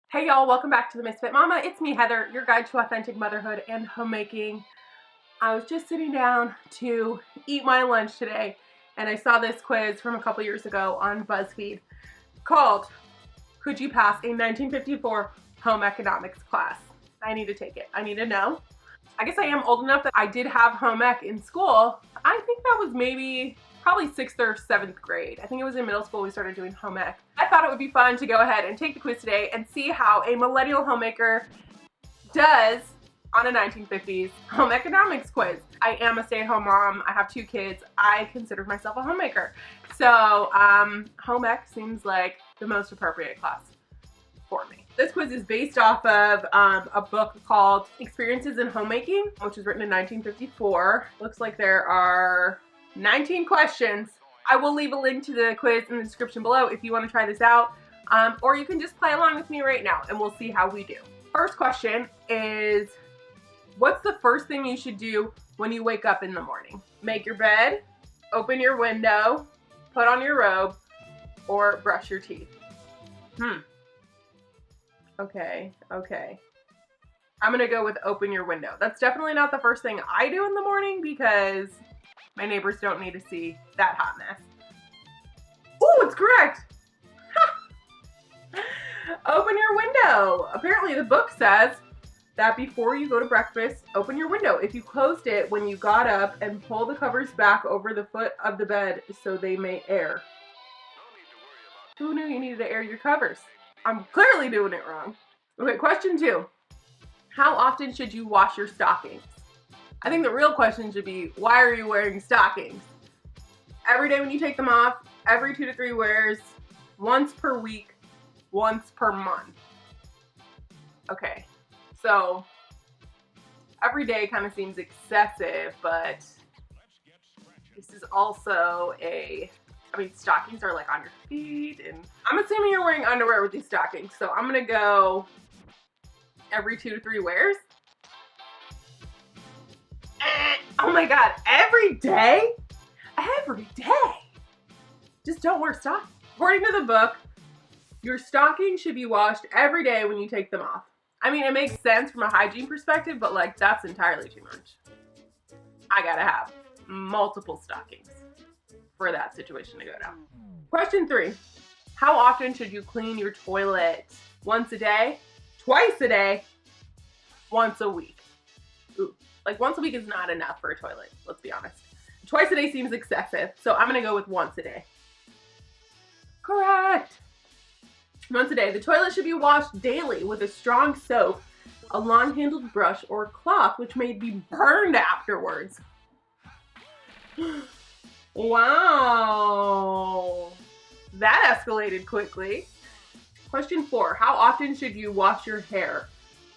Hey y'all, welcome back to the Misfit Mama. It's me, Heather, your guide to authentic motherhood and homemaking. I was just sitting down to eat my lunch today and I saw this quiz from a couple years ago on Buzzfeed called, Could You Pass a 1954 Home Economics Class? I need to take it. I need to know. I guess I am old enough that I did have home ec in school. I think that was probably 6th or 7th grade. I think it was in middle school we started doing home ec. I thought it would be fun to go ahead and take the quiz today and see how a millennial homemaker does on a 1950s home economics quiz. I am a stay-at-home mom. I have 2 kids. I consider myself a homemaker. So home ec seems like the most appropriate class for me. This quiz is based off of a book called Experiences in Homemaking, which was written in 1954. Looks like there are 19 questions. I will leave a link to the quiz in the description below if you want to try this out, or you can just play along with me right now and we'll see how we do. First question is, what's the first thing you should do when you wake up in the morning? Make your bed, open your window, put on your robe, or brush your teeth? Okay. I'm gonna go with open your window. That's definitely not the first thing I do in the morning because my neighbors don't need to see that hot mess. Oh, it's correct! Open your window. Apparently the book says that before you go to breakfast, open your window. If you closed it when you got up and pull the covers back over the foot of the bed so they may air. Who knew you needed to air your covers? I'm clearly doing it wrong. Okay, question 2. How often should you wash your stockings? I think the real question should be, why are you wearing stockings? Every day when you take them off, every 2 to 3 wears, once per week, once per month. Okay, so every day kind of seems excessive, but this is also stockings are like on your feet, and I'm assuming you're wearing underwear with these stockings, so I'm gonna go every 2 to 3 wears. Oh my god, every day? Every day! Just don't wear stockings. According to the book, your stockings should be washed every day when you take them off. I mean, it makes sense from a hygiene perspective, but like, that's entirely too much. I gotta have multiple stockings for that situation to go down. Question 3. How often should you clean your toilet? Once a day? Twice a day? Once a week? Ooh, like once a week is not enough for a toilet, let's be honest. Twice a day seems excessive, so I'm gonna go with once a day. Correct! Once a day. The toilet should be washed daily with a strong soap, a long-handled brush, or cloth which may be burned afterwards. Wow, that escalated quickly. Question 4, how often should you wash your hair?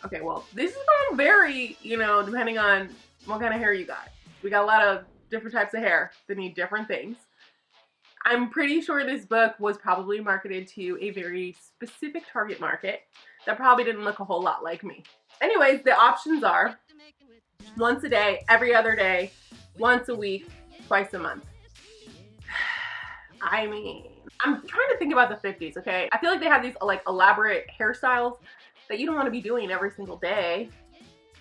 Okay, well, this is gonna vary, depending on what kind of hair you got. We got a lot of different types of hair that need different things. I'm pretty sure this book was probably marketed to a very specific target market that probably didn't look a whole lot like me. Anyways, the options are once a day, every other day, once a week, twice a month. I mean, I'm trying to think about the 50s, okay? I feel like they had these like elaborate hairstyles that you don't want to be doing every single day,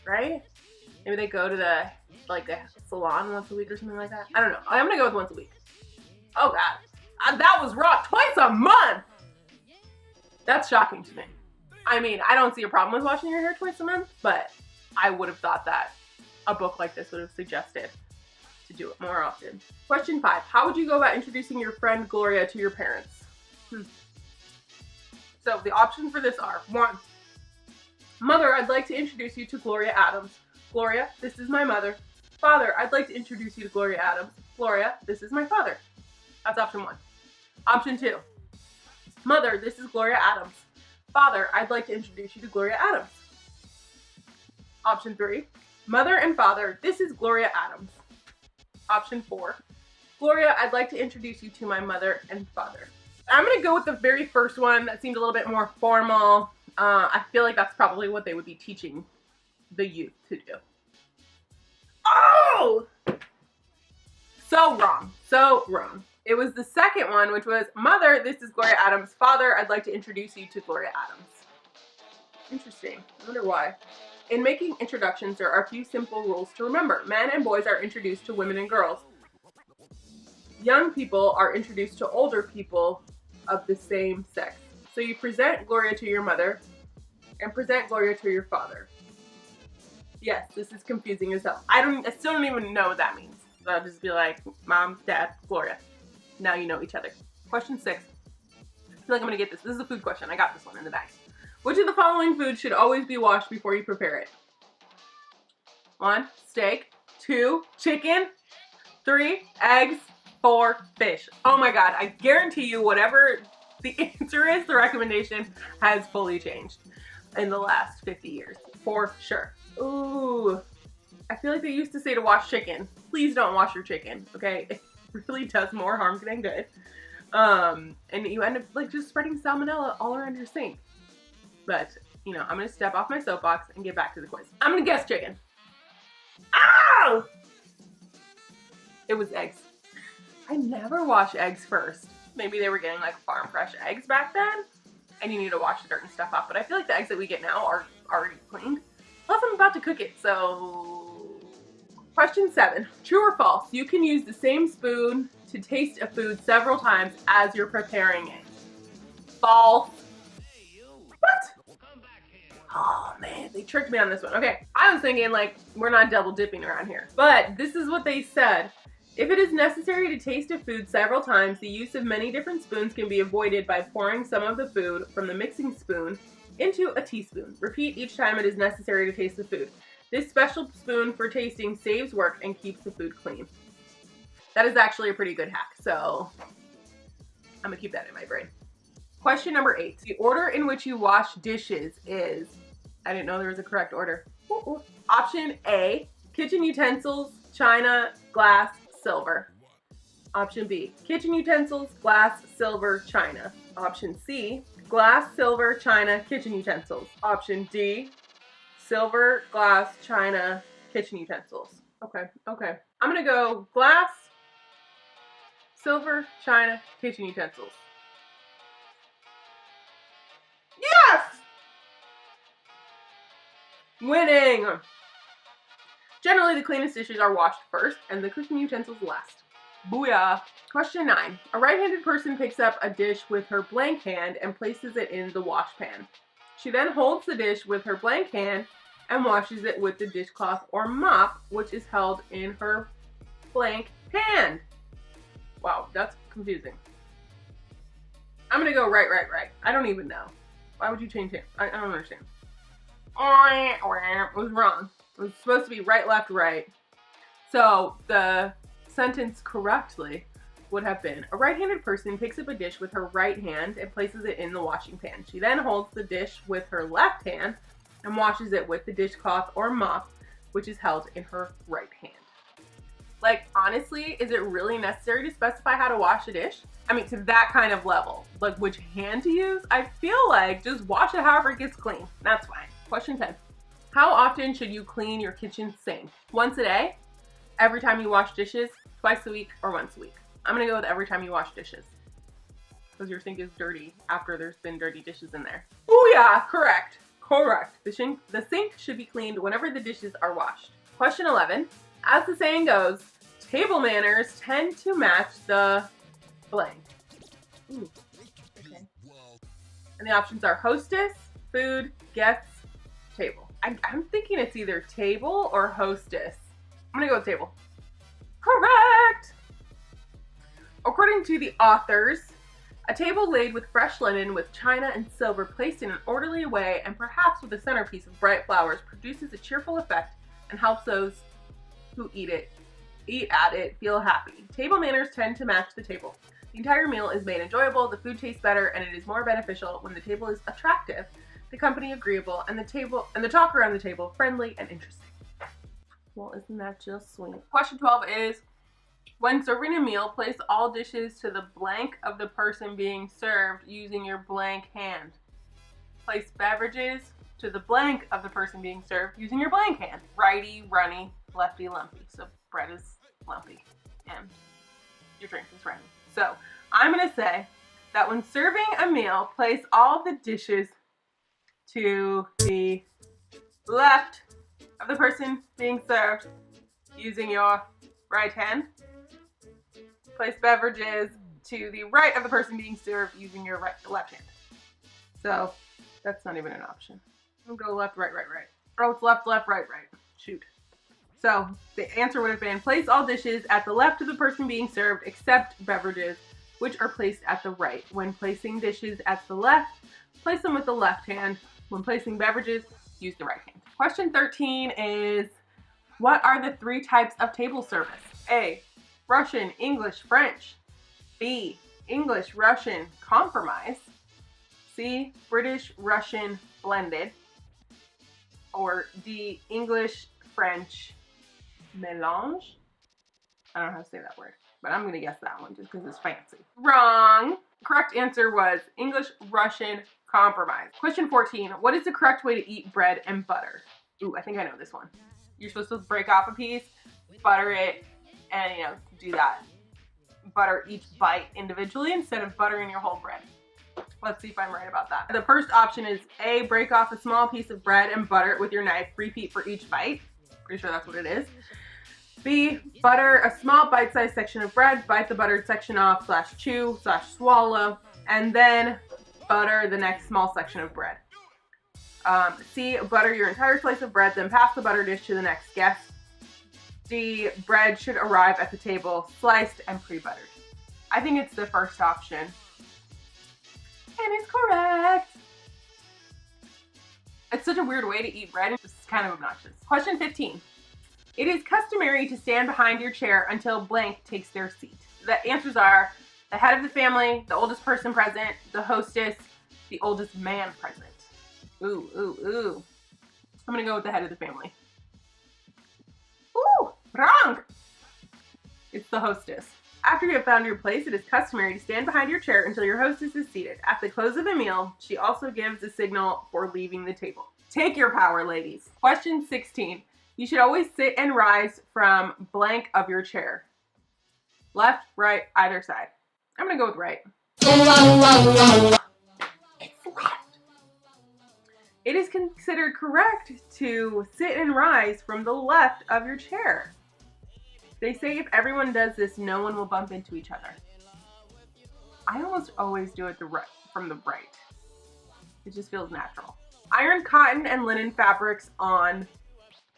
right? Maybe they go to the salon once a week or something like that. I don't know. I'm gonna go with once a week. Oh god, that was wrong. Twice a month! That's shocking to me. I mean, I don't see a problem with washing your hair twice a month, but I would have thought that a book like this would have suggested to do it more often. Question 5, how would you go about introducing your friend Gloria to your parents? So the options for this are, 1, Mother, I'd like to introduce you to Gloria Adams. Gloria, this is my mother. Father, I'd like to introduce you to Gloria Adams. Gloria, this is my father. That's option 1. Option 2, Mother, this is Gloria Adams. Father, I'd like to introduce you to Gloria Adams. Option 3, Mother and Father, this is Gloria Adams. Option 4, Gloria, I'd like to introduce you to my mother and father. I'm gonna go with the very first one. That seemed a little bit more formal. I feel like that's probably what they would be teaching the youth to do. Oh! So wrong. So wrong. It was the second one, which was, Mother, this is Gloria Adams. Father, I'd like to introduce you to Gloria Adams. Interesting. I wonder why. In making introductions, there are a few simple rules to remember. Men and boys are introduced to women and girls. Young people are introduced to older people of the same sex. So you present Gloria to your mother and present Gloria to your father. Yes, this is confusing as hell. I still don't even know what that means. So I'll just be like, Mom, Dad, Gloria. Now you know each other. Question 6. I feel like I'm gonna get this. This is a food question. I got this one in the bag. Which of the following foods should always be washed before you prepare it? 1, steak. 2, chicken. 3, eggs. 4, fish. Oh my God, I guarantee you whatever the answer is, the recommendation has fully changed in the last 50 years, for sure. Ooh, I feel like they used to say to wash chicken. Please don't wash your chicken, okay? It really does more harm than good. And you end up like just spreading salmonella all around your sink. But, you know, I'm gonna step off my soapbox and get back to the quiz. I'm gonna guess chicken. Ow! It was eggs. I never wash eggs first. Maybe they were getting like farm fresh eggs back then and you need to wash the dirt and stuff off. But I feel like the eggs that we get now are already cleaned. Plus I'm about to cook it, so. Question 7, true or false? You can use the same spoon to taste a food several times as you're preparing it. False. What? Oh man, they tricked me on this one. Okay, I was thinking like we're not double dipping around here. But this is what they said. If it is necessary to taste a food several times, the use of many different spoons can be avoided by pouring some of the food from the mixing spoon into a teaspoon. Repeat each time it is necessary to taste the food. This special spoon for tasting saves work and keeps the food clean. That is actually a pretty good hack, so I'm gonna keep that in my brain. Question number 8. The order in which you wash dishes is, I didn't know there was a correct order. Option A, kitchen utensils, china, glass, silver. Option B, kitchen utensils, glass, silver, china. Option C, glass, silver, china, kitchen utensils. Option D, silver, glass, china, kitchen utensils. Okay. I'm gonna go glass, silver, china, kitchen utensils. Yes! Winning! Generally, the cleanest dishes are washed first and the cooking utensils last. Booyah! Question 9. A right-handed person picks up a dish with her blank hand and places it in the wash pan. She then holds the dish with her blank hand and washes it with the dishcloth or mop, which is held in her blank hand. Wow, that's confusing. I'm gonna go right. I don't even know. Why would you change it? I don't understand. It was wrong. It was supposed to be right, left, right. So the sentence correctly would have been, a right-handed person picks up a dish with her right hand and places it in the washing pan. She then holds the dish with her left hand and washes it with the dishcloth or mop, which is held in her right hand. Like, honestly, is it really necessary to specify how to wash a dish? I mean, to that kind of level, like which hand to use? I feel like just wash it however it gets clean. That's fine. Question 10. How often should you clean your kitchen sink? Once a day? Every time you wash dishes? Twice a week? Or once a week? I'm gonna go with every time you wash dishes. Because your sink is dirty after there's been dirty dishes in there. Oh yeah, correct. The sink should be cleaned whenever the dishes are washed. Question 11. As the saying goes, table manners tend to match the blank. Ooh, okay. And the options are hostess, food, guests, table. I'm thinking it's either table or hostess. I'm gonna go with table. Correct! According to the authors, a table laid with fresh linen with china and silver placed in an orderly way and perhaps with a centerpiece of bright flowers produces a cheerful effect and helps those who eat at it feel happy. Table manners tend to match the table. The entire meal is made enjoyable, the food tastes better, and it is more beneficial when the table is attractive, the company agreeable, and the talk around the table friendly and interesting. Well, isn't that just sweet? Question 12 is, when serving a meal, place all dishes to the blank of the person being served using your blank hand. Place beverages to the blank of the person being served using your blank hand. Righty, runny, lefty, lumpy. So bread is lumpy and your drink is runny. So I'm gonna say that when serving a meal, place all the dishes to the left of the person being served using your right hand. Place beverages to the right of the person being served using your left hand. So that's not even an option. I'm gonna go left, right, right, right. Oh, it's left, left, right, right. Shoot. So the answer would have been place all dishes at the left of the person being served except beverages, which are placed at the right. When placing dishes at the left, place them with the left hand. When placing beverages, use the right hand. Question 13 is, what are the 3 types of table service? A, Russian, English, French. B, English, Russian, compromise. C, British, Russian, blended. Or D, English, French, mélange. I don't know how to say that word, but I'm gonna guess that one just because it's fancy. Wrong. Correct answer was English, Russian, compromise. Question 14, what is the correct way to eat bread and butter? Ooh, I think I know this one. You're supposed to break off a piece, butter it, and do that. Butter each bite individually instead of buttering your whole bread. Let's see if I'm right about that. The first option is A, break off a small piece of bread and butter it with your knife. Repeat for each bite. Pretty sure that's what it is. B, butter a small bite-sized section of bread, bite the buttered section off, /chew, /swallow, and then butter the next small section of bread. C, butter your entire slice of bread, then pass the butter dish to the next guest. D, bread should arrive at the table sliced and pre-buttered. I think it's the first option. And it's correct. It's such a weird way to eat bread. It's kind of obnoxious. Question 15. It is customary to stand behind your chair until blank takes their seat. The answers are the head of the family, the oldest person present, the hostess, the oldest man present. Ooh, ooh, ooh. I'm gonna go with the head of the family. Ooh, wrong. It's the hostess. After you have found your place, it is customary to stand behind your chair until your hostess is seated. At the close of the meal, she also gives a signal for leaving the table. Take your power, ladies. Question 16. You should always sit and rise from blank of your chair. Left, right, either side. I'm gonna go with right. It's left. It is considered correct to sit and rise from the left of your chair. They say if everyone does this, no one will bump into each other. I almost always do it from the right. It just feels natural. Iron cotton and linen fabrics on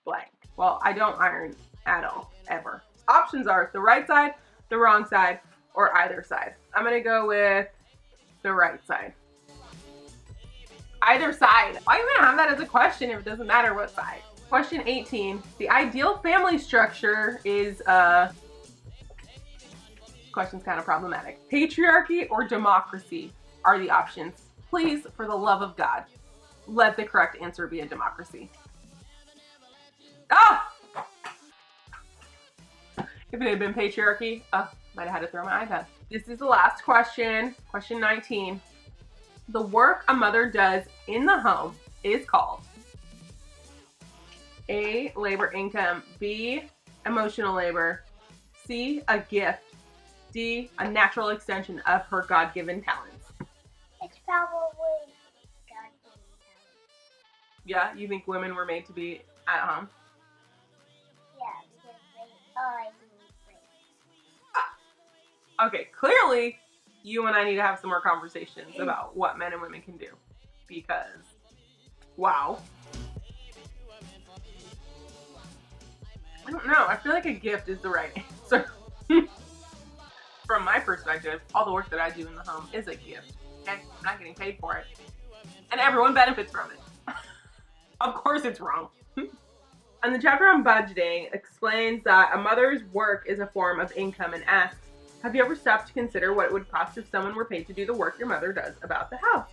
blank. Well, I don't iron at all, ever. Options are the right side, the wrong side, or either side. I'm gonna go with the right side. Either side. Why even have that as a question if it doesn't matter what side? Question 18. The ideal family structure is, question's kind of problematic. Patriarchy or democracy are the options. Please, for the love of God, let the correct answer be a democracy. Ah! If it had been patriarchy, might have had to throw my iPad. This is the last question. Question 19. The work a mother does in the home is called A, labor income, B, emotional labor, C, a gift, D, a natural extension of her God-given talents. It's probably God-given talents. Yeah, you think women were made to be at home? Yeah, because they are great. Okay, clearly you and I need to have some more conversations about what men and women can do, because wow. I don't know. I feel like a gift is the right answer. From my perspective, all the work that I do in the home is a gift. Okay? I'm not getting paid for it. And everyone benefits from it. Of course it's wrong. And the chapter on budgeting explains that a mother's work is a form of income and asks, have you ever stopped to consider what it would cost if someone were paid to do the work your mother does about the house?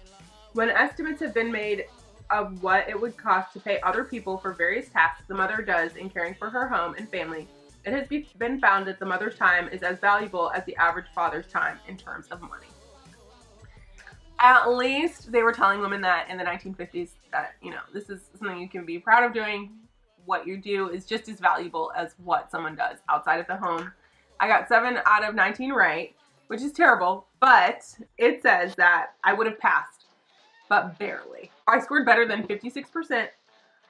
When estimates have been made of what it would cost to pay other people for various tasks the mother does in caring for her home and family, it has been found that the mother's time is as valuable as the average father's time in terms of money. At least they were telling women that in the 1950s that, this is something you can be proud of doing. What you do is just as valuable as what someone does outside of the home. I got 7 out of 19 right, which is terrible, but it says that I would have passed but barely. I scored better than 56%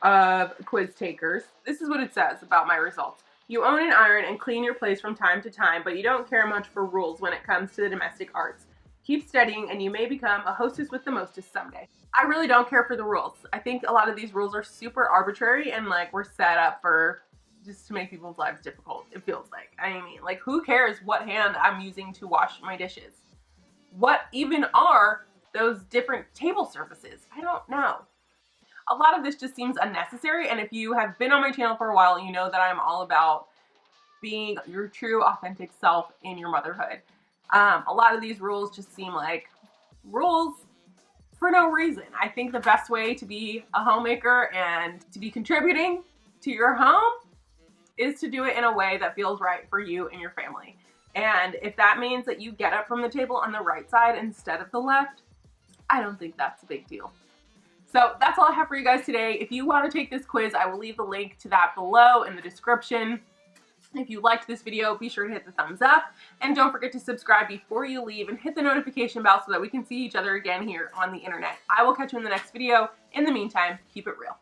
of quiz takers. This is what it says about my results. You own and iron and clean your place from time to time, but you don't care much for rules when it comes to the domestic arts. Keep studying and you may become a hostess with the mostest someday. I really don't care for the rules. I think a lot of these rules are super arbitrary and like we're set up for just to make people's lives difficult, it feels like. I mean, like who cares what hand I'm using to wash my dishes? What even are those different table surfaces? I don't know. A lot of this just seems unnecessary, and if you have been on my channel for a while, you know that I'm all about being your true, authentic self in your motherhood. A lot of these rules just seem like rules for no reason. I think the best way to be a homemaker and to be contributing to your home is to do it in a way that feels right for you and your family. And if that means that you get up from the table on the right side instead of the left, I don't think that's a big deal. So that's all I have for you guys today. If you want to take this quiz, I will leave the link to that below in the description. If you liked this video, be sure to hit the thumbs up. And don't forget to subscribe before you leave and hit the notification bell so that we can see each other again here on the internet. I will catch you in the next video. In the meantime, keep it real.